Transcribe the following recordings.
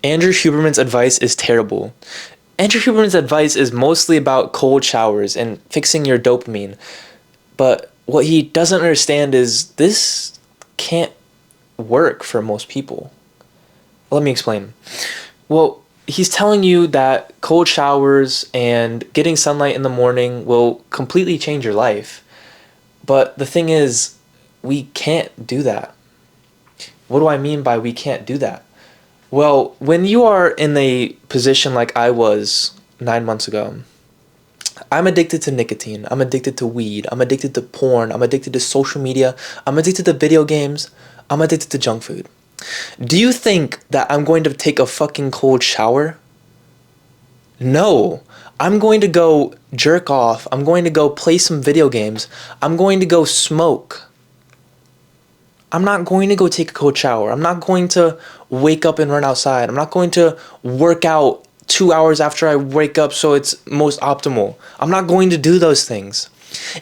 Andrew Huberman's advice is terrible. Andrew Huberman's advice is mostly about cold showers and fixing your dopamine. But what he doesn't understand is this can't work for most people. Let me explain. Well, he's telling you that cold showers and getting sunlight in the morning will completely change your life. But the thing is, we can't do that. What do I mean by we can't do that? Well, when you are in a position like I was 9 months ago, I'm addicted to nicotine. I'm addicted to weed. I'm addicted to porn. I'm addicted to social media. I'm addicted to video games. I'm addicted to junk food. Do you think that I'm going to take a fucking cold shower? No. I'm going to go jerk off. I'm going to go play some video games. I'm going to go smoke. I'm not going to go take a cold shower. I'm not going to wake up and run outside. I'm not going to work out 2 hours after I wake up so it's most optimal. I'm not going to do those things.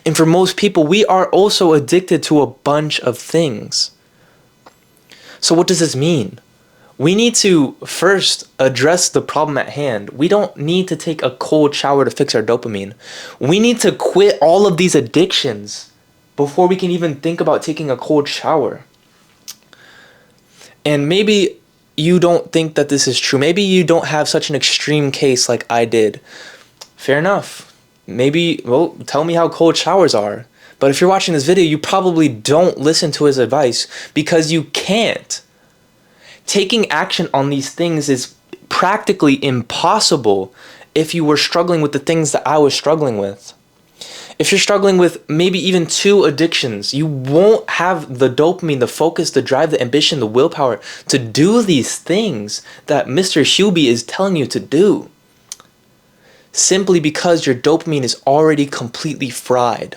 And for most people, we are also addicted to a bunch of things. So what does this mean? We need to first address the problem at hand. We don't need to take a cold shower to fix our dopamine. We need to quit all of these addictions before we can even think about taking a cold shower. And maybe you don't think that this is true. Maybe you don't have such an extreme case like I did. Fair enough. Maybe, well, tell me how cold showers are. But if you're watching this video, you probably don't listen to his advice because you can't. Taking action on these things is practically impossible if you were struggling with the things that I was struggling with. If you're struggling with maybe even 2 addictions, you won't have the dopamine, the focus, the drive, the ambition, the willpower to do these things that Mr. Hubie is telling you to do. Simply because your dopamine is already completely fried.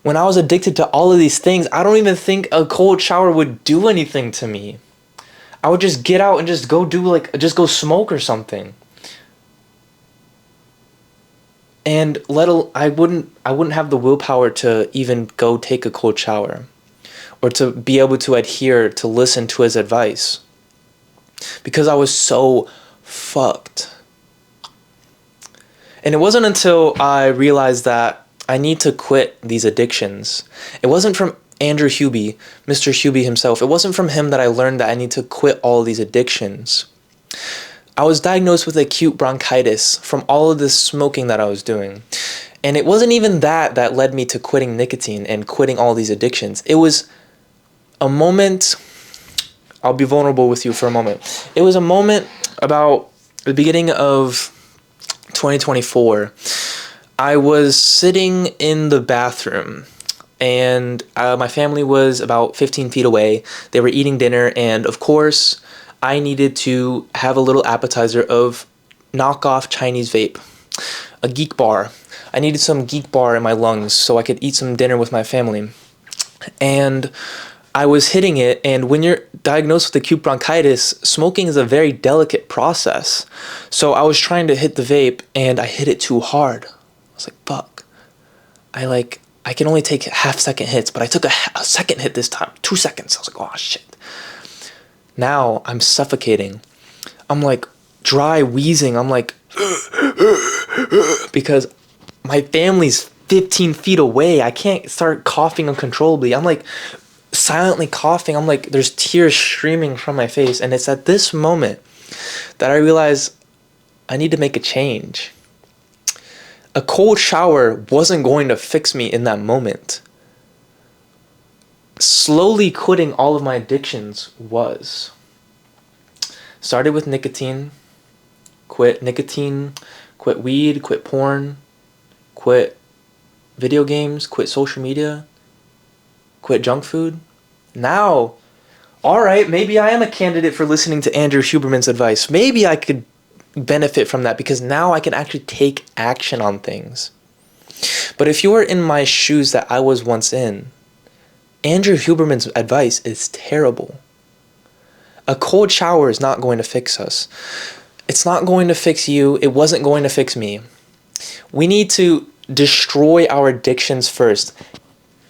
When I was addicted to all of these things, I don't even think a cold shower would do anything to me. I would just get out and just go smoke or something. And I wouldn't have the willpower to even go take a cold shower or to be able to adhere to listen to his advice because I was so fucked. And it wasn't until I realized that I need to quit these addictions. It wasn't from Andrew Hubie, Mr. Hubie himself. It wasn't from him that I learned that I need to quit all these addictions. I was diagnosed with acute bronchitis from all of this smoking that I was doing. And it wasn't even that led me to quitting nicotine and quitting all these addictions. It was a moment, I'll be vulnerable with you for a moment. It was a moment about the beginning of 2024. I was sitting in the bathroom and my family was about 15 feet away. They were eating dinner and of course, I needed to have a little appetizer of knockoff Chinese vape, a Geek Bar. I needed some Geek Bar in my lungs so I could eat some dinner with my family. And I was hitting it, and when you're diagnosed with acute bronchitis, smoking is a very delicate process. So I was trying to hit the vape, and I hit it too hard. I was like, fuck. I can only take half-second hits, but I took a second hit this time, 2 seconds. I was like, oh, shit. Now I'm suffocating. I'm like dry wheezing. I'm like, because my family's 15 feet away. I can't start coughing uncontrollably. I'm like silently coughing. I'm like, there's tears streaming from my face. And it's at this moment that I realize I need to make a change. A cold shower wasn't going to fix me in that moment. Slowly quitting all of my addictions was. Started with nicotine, quit weed, quit porn, quit video games, quit social media, quit junk food. Now, alright, maybe I am a candidate for listening to Andrew Huberman's advice. Maybe I could benefit from that because now I can actually take action on things. But if you were in my shoes that I was once in, Andrew Huberman's advice is terrible. A cold shower is not going to fix us. It's not going to fix you. It wasn't going to fix me. We need to destroy our addictions first.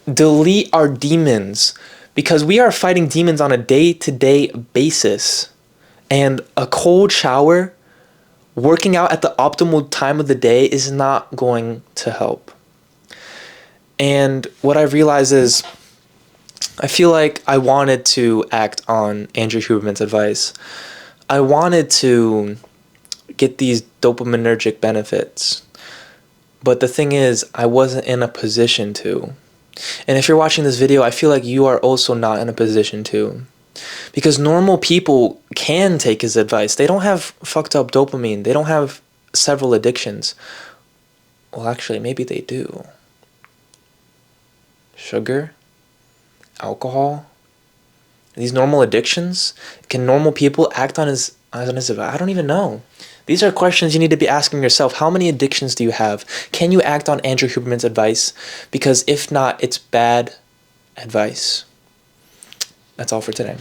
Delete our demons because we are fighting demons on a day-to-day basis. And a cold shower, working out at the optimal time of the day is not going to help. And what I realized is I feel like I wanted to act on Andrew Huberman's advice. I wanted to get these dopaminergic benefits. But the thing is, I wasn't in a position to. And if you're watching this video, I feel like you are also not in a position to. Because normal people can take his advice. They don't have fucked up dopamine. They don't have several addictions. Well, actually, maybe they do. Sugar, alcohol, these normal addictions. Can normal people act on his advice? I don't even know. These are questions you need to be asking yourself. How many addictions do you have? Can you act on Andrew Huberman's advice? Because if not, it's bad advice. That's all for today.